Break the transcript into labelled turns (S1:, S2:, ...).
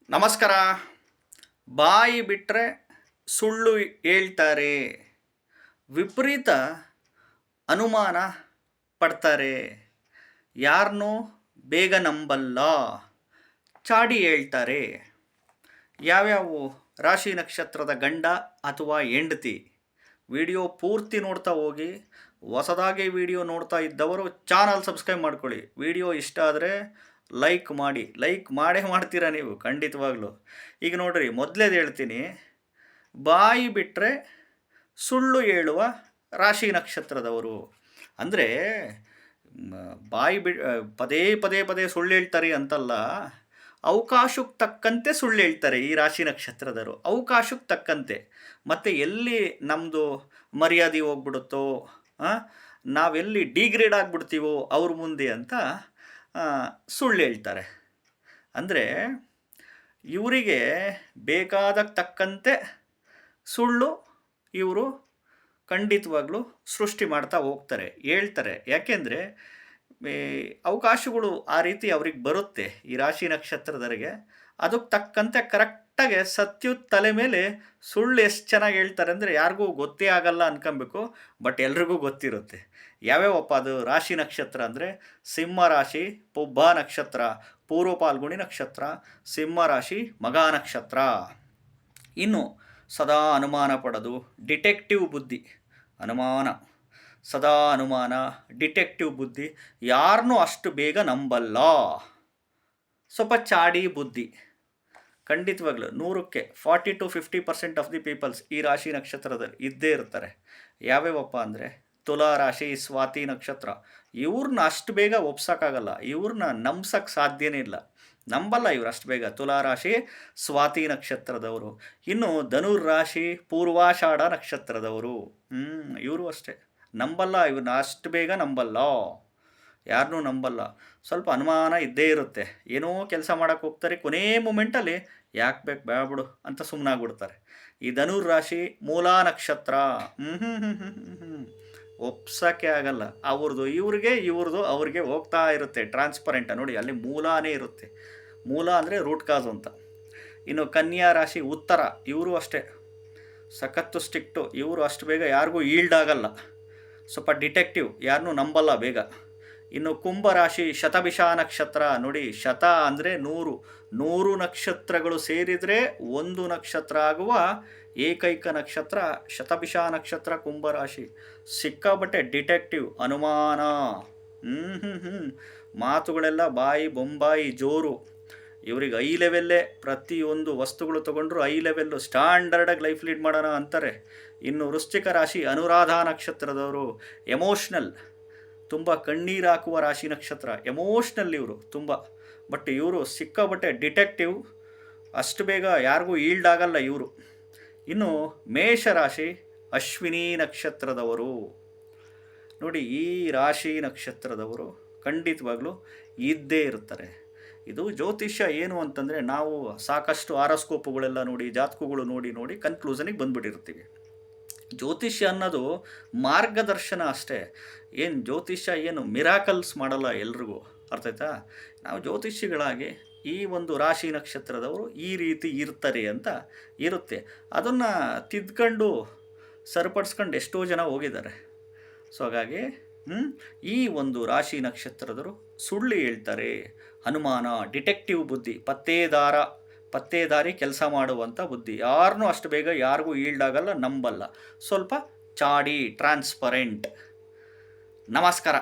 S1: ನಮಸ್ಕಾರ. ಬಾಯಿ ಬಿಟ್ಟರೆ ಸುಳ್ಳು ಹೇಳ್ತಾರೆ, ವಿಪರೀತ ಅನುಮಾನ ಪಡ್ತಾರೆ, ಯಾರನ್ನೂ ಬೇಗ ನಂಬಲ್ಲ, ಚಾಡಿ ಹೇಳ್ತಾರೆ. ಯಾವ್ಯಾವು ರಾಶಿ ನಕ್ಷತ್ರದ ಗಂಡ ಅಥವಾ ಹೆಂಡತಿ? ವಿಡಿಯೋ ಪೂರ್ತಿ ನೋಡ್ತಾ ಹೋಗಿ. ಹೊಸದಾಗಿ ವಿಡಿಯೋ ನೋಡ್ತಾ ಇದ್ದವರು ಚಾನಲ್ ಸಬ್ಸ್ಕ್ರೈಬ್ ಮಾಡ್ಕೊಳ್ಳಿ. ವಿಡಿಯೋ ಇಷ್ಟ ಆದರೆ ಲೈಕ್ ಮಾಡಿ. ಲೈಕ್ ಮಾಡೇ ಮಾಡ್ತೀರಾ ನೀವು ಖಂಡಿತವಾಗ್ಲೂ. ಈಗ ನೋಡ್ರಿ, ಮೊದಲೇದು ಹೇಳ್ತೀನಿ. ಬಾಯಿ ಬಿಟ್ಟರೆ ಸುಳ್ಳು ಹೇಳುವ ರಾಶಿ ನಕ್ಷತ್ರದವರು ಅಂದರೆ ಬಾಯಿ ಪದೇ ಪದೇ ಪದೇ ಸುಳ್ಳು ಹೇಳ್ತಾರೆ ಅಂತಲ್ಲ, ಅವಕಾಶಕ್ಕೆ ತಕ್ಕಂತೆ ಸುಳ್ಳು ಹೇಳ್ತಾರೆ ಈ ರಾಶಿ ನಕ್ಷತ್ರದವರು. ಅವಕಾಶಕ್ಕೆ ತಕ್ಕಂತೆ. ಮತ್ತು ಎಲ್ಲಿ ನಮ್ಮದು ಮರ್ಯಾದೆ ಹೋಗ್ಬಿಡುತ್ತೋ, ನಾವೆಲ್ಲಿ ಡಿಗ್ರೇಡ್ ಆಗಿಬಿಡ್ತೀವೋ ಅವ್ರ ಮುಂದೆ ಅಂತ ಸುಳ್ಳು ಹೇಳ್ತಾರೆ. ಅಂದರೆ ಇವರಿಗೆ ಬೇಕಾದಾಗ ತಕ್ಕಂತೆ ಸುಳ್ಳು ಇವರು ಖಂಡಿತವಾಗ್ಲೂ ಸೃಷ್ಟಿ ಮಾಡ್ತಾ ಹೋಗ್ತಾರೆ, ಹೇಳ್ತಾರೆ. ಯಾಕೆಂದರೆ ಅವಕಾಶಗಳು ಆ ರೀತಿ ಅವ್ರಿಗೆ ಬರುತ್ತೆ ಈ ರಾಶಿ ನಕ್ಷತ್ರದವರಿಗೆ. ಅದಕ್ಕೆ ತಕ್ಕಂತೆ ಕರೆಕ್ಟಾಗಿ ಸತ್ಯದ ತಲೆ ಮೇಲೆ ಸುಳ್ಳು ಎಷ್ಟು ಚೆನ್ನಾಗಿ ಹೇಳ್ತಾರೆ ಅಂದರೆ ಯಾರಿಗೂ ಗೊತ್ತೇ ಆಗಲ್ಲ ಅನ್ಕೊಬೇಕು, ಬಟ್ ಎಲ್ರಿಗೂ ಗೊತ್ತಿರುತ್ತೆ. ಯಾವ್ಯಾವಪ್ಪ ಅದು ರಾಶಿ ನಕ್ಷತ್ರ ಅಂದರೆ ಸಿಂಹ ರಾಶಿ, ಪುಬ್ಬ ನಕ್ಷತ್ರ, ಪೂರ್ವ ಪಾಲ್ಗುಣಿ ನಕ್ಷತ್ರ, ಸಿಂಹ ರಾಶಿ, ಮಗ ನಕ್ಷತ್ರ. ಇನ್ನು ಸದಾ ಅನುಮಾನ ಪಡೋದು, ಡಿಟೆಕ್ಟಿವ್ ಬುದ್ಧಿ, ಅನುಮಾನ, ಸದಾ ಅನುಮಾನ, ಡಿಟೆಕ್ಟಿವ್ ಬುದ್ಧಿ, ಯಾರನ್ನೂ ಅಷ್ಟು ಬೇಗ ನಂಬಲ್ಲ, ಸ್ವಲ್ಪ ಚಾಡಿ ಬುದ್ಧಿ. ಖಂಡಿತವಾಗ್ಲೂ 100ಕ್ಕೆ 40-50% ಆಫ್ ದಿ ಪೀಪಲ್ಸ್ ಈ ರಾಶಿ ನಕ್ಷತ್ರದಲ್ಲಿ ಇದ್ದೇ ಇರ್ತಾರೆ. ಯಾವ್ಯಾವಪ್ಪ ಅಂದರೆ ತುಲಾ ರಾಶಿ, ಸ್ವಾತಿ ನಕ್ಷತ್ರ. ಇವ್ರನ್ನ ಅಷ್ಟು ಬೇಗ ಒಪ್ಸೋಕ್ಕಾಗಲ್ಲ, ಇವ್ರನ್ನ ನಂಬ್ಸೋಕ್ಕೆ ಸಾಧ್ಯನೇ ಇಲ್ಲ, ನಂಬಲ್ಲ ಇವ್ರು ಅಷ್ಟು ಬೇಗ. ತುಲಾ ರಾಶಿ, ಸ್ವಾತಿ ನಕ್ಷತ್ರದವರು. ಇನ್ನು ಧನುರ್ ರಾಶಿ, ಪೂರ್ವಾಷಾಢ ನಕ್ಷತ್ರದವರು. ಇವರು ಅಷ್ಟೇ, ನಂಬಲ್ಲ ಇವ್ರನ್ನ ಅಷ್ಟು ಬೇಗ ನಂಬಲ್ಲ, ಯಾರನ್ನೂ ನಂಬಲ್ಲ. ಸ್ವಲ್ಪ ಅನುಮಾನ ಇದ್ದೇ ಇರುತ್ತೆ. ಏನೋ ಕೆಲಸ ಮಾಡೋಕ್ಕೆ ಹೋಗ್ತಾರೆ, ಕೊನೇ ಮೂಮೆಂಟಲ್ಲಿ ಯಾಕೆ ಬೇಕು ಬೇಡ್ಬಿಡು ಅಂತ ಸುಮ್ಮನಾಗ್ಬಿಡ್ತಾರೆ. ಈ ಧನುರ್ ರಾಶಿ, ಮೂಲಾ ನಕ್ಷತ್ರ. ಒಪ್ಸೋಕ್ಕೆ ಆಗಲ್ಲ. ಅವ್ರದ್ದು ಇವ್ರದ್ದು ಅವ್ರಿಗೆ ಹೋಗ್ತಾ ಇರುತ್ತೆ. ಟ್ರಾನ್ಸ್ಪರೆಂಟ್ ನೋಡಿ, ಅಲ್ಲಿ ಮೂಲಾನೇ ಇರುತ್ತೆ. ಮೂಲ ಅಂದರೆ ರೂಟ್ ಕಾಸು ಅಂತ. ಇನ್ನು ಕನ್ಯಾ ರಾಶಿ, ಉತ್ತರ. ಇವರು ಅಷ್ಟೇ ಸಖತ್ತು ಸ್ಟ್ರಿಕ್ಟು. ಇವರು ಅಷ್ಟು ಬೇಗ ಯಾರಿಗೂ ಈಲ್ಡ್ ಆಗಲ್ಲ, ಸ್ವಲ್ಪ ಡಿಟೆಕ್ಟಿವ್, ಯಾರನ್ನೂ ನಂಬಲ್ಲ ಬೇಗ. ಇನ್ನು ಕುಂಭರಾಶಿ, ಶತಭಿಷ ನಕ್ಷತ್ರ. ನೋಡಿ, ಶತ ಅಂದರೆ 100 ನಕ್ಷತ್ರಗಳು ಸೇರಿದರೆ ಒಂದು ನಕ್ಷತ್ರ ಆಗುವ ಏಕೈಕ ನಕ್ಷತ್ರ ಶತಭಿಷ ನಕ್ಷತ್ರ, ಕುಂಭರಾಶಿ. ಸಿಕ್ಕಾಬಟ್ಟೆ ಡಿಟೆಕ್ಟಿವ್, ಅನುಮಾನ. ಮಾತುಗಳೆಲ್ಲ ಬಾಯಿ ಬೊಂಬಾಯಿ ಜೋರು. ಇವ್ರಿಗೆ ಐ ಲೆವೆಲ್ಲೇ, ಪ್ರತಿಯೊಂದು ವಸ್ತುಗಳು ತೊಗೊಂಡ್ರು ಐ ಲೆವೆಲ್ಲು, ಸ್ಟ್ಯಾಂಡರ್ಡಾಗಿ ಲೈಫ್ ಲೀಡ್ ಮಾಡೋಣ ಅಂತಾರೆ. ಇನ್ನು ವೃಶ್ಚಿಕ ರಾಶಿ, ಅನುರಾಧ ನಕ್ಷತ್ರದವರು. ಎಮೋಷ್ನಲ್, ತುಂಬ ಕಣ್ಣೀರು ಹಾಕುವ ರಾಶಿ ನಕ್ಷತ್ರ. ಎಮೋಷ್ನಲ್ ಇವರು ತುಂಬ. ಬಟ್ ಇವರು ಸಿಕ್ಕಾಬಟ್ಟೆ ಡಿಟೆಕ್ಟಿವ್, ಅಷ್ಟು ಬೇಗ ಯಾರಿಗೂ ಈಲ್ಡ್ ಆಗಲ್ಲ ಇವರು. ಇನ್ನು ಮೇಷರಾಶಿ, ಅಶ್ವಿನಿ ನಕ್ಷತ್ರದವರು. ನೋಡಿ, ಈ ರಾಶಿ ನಕ್ಷತ್ರದವರು ಖಂಡಿತವಾಗ್ಲೂ ಇದ್ದೇ ಇರ್ತಾರೆ. ಇದು ಜ್ಯೋತಿಷ್ಯ ಏನು ಅಂತಂದರೆ, ನಾವು ಸಾಕಷ್ಟು ಆರೋಸ್ಕೋಪುಗಳೆಲ್ಲ ನೋಡಿ, ಜಾತಕಗಳು ನೋಡಿ ಕನ್ಕ್ಲೂಷನಿಗೆ ಬಂದುಬಿಟ್ಟಿರ್ತೀವಿ. ಜ್ಯೋತಿಷ್ಯ ಅನ್ನೋದು ಮಾರ್ಗದರ್ಶನ ಅಷ್ಟೇ. ಏನು ಜ್ಯೋತಿಷ್ಯ ಏನು ಮಿರಾಕಲ್ಸ್ ಮಾಡಲ್ಲ ಎಲ್ರಿಗೂ, ಅರ್ಥ ಆಯ್ತಾ? ನಾವು ಜ್ಯೋತಿಷಿಗಳಾಗಿ ಈ ಒಂದು ರಾಶಿ ನಕ್ಷತ್ರದವರು ಈ ರೀತಿ ಇರ್ತಾರೆ ಅಂತ ಇರುತ್ತೆ, ಅದನ್ನು ತಿದ್ಕೊಂಡು ಸರಿಪಡಿಸ್ಕೊಂಡು ಎಷ್ಟೋ ಜನ ಹೋಗಿದ್ದಾರೆ. ಸೊ ಹಾಗಾಗಿ ಈ ಒಂದು ರಾಶಿ ನಕ್ಷತ್ರದವರು ಸುಳ್ಳು ಹೇಳ್ತಾರೆ. ಅನುಮಾನ, ಡಿಟೆಕ್ಟಿವ್ ಬುದ್ಧಿ, ಪತ್ತೇದಾರಿ ಕೆಲಸ ಮಾಡುವಂಥ ಬುದ್ಧಿ. ಯಾರನ್ನೂ ಅಷ್ಟು ಬೇಗ ಯಾರಿಗೂ ಈಲ್ಡ್ ಆಗಲ್ಲ, ನಂಬಲ್ಲ, ಸ್ವಲ್ಪ ಚಾಡಿ, ಟ್ರಾನ್ಸ್ಪರೆಂಟ್. ನಮಸ್ಕಾರ.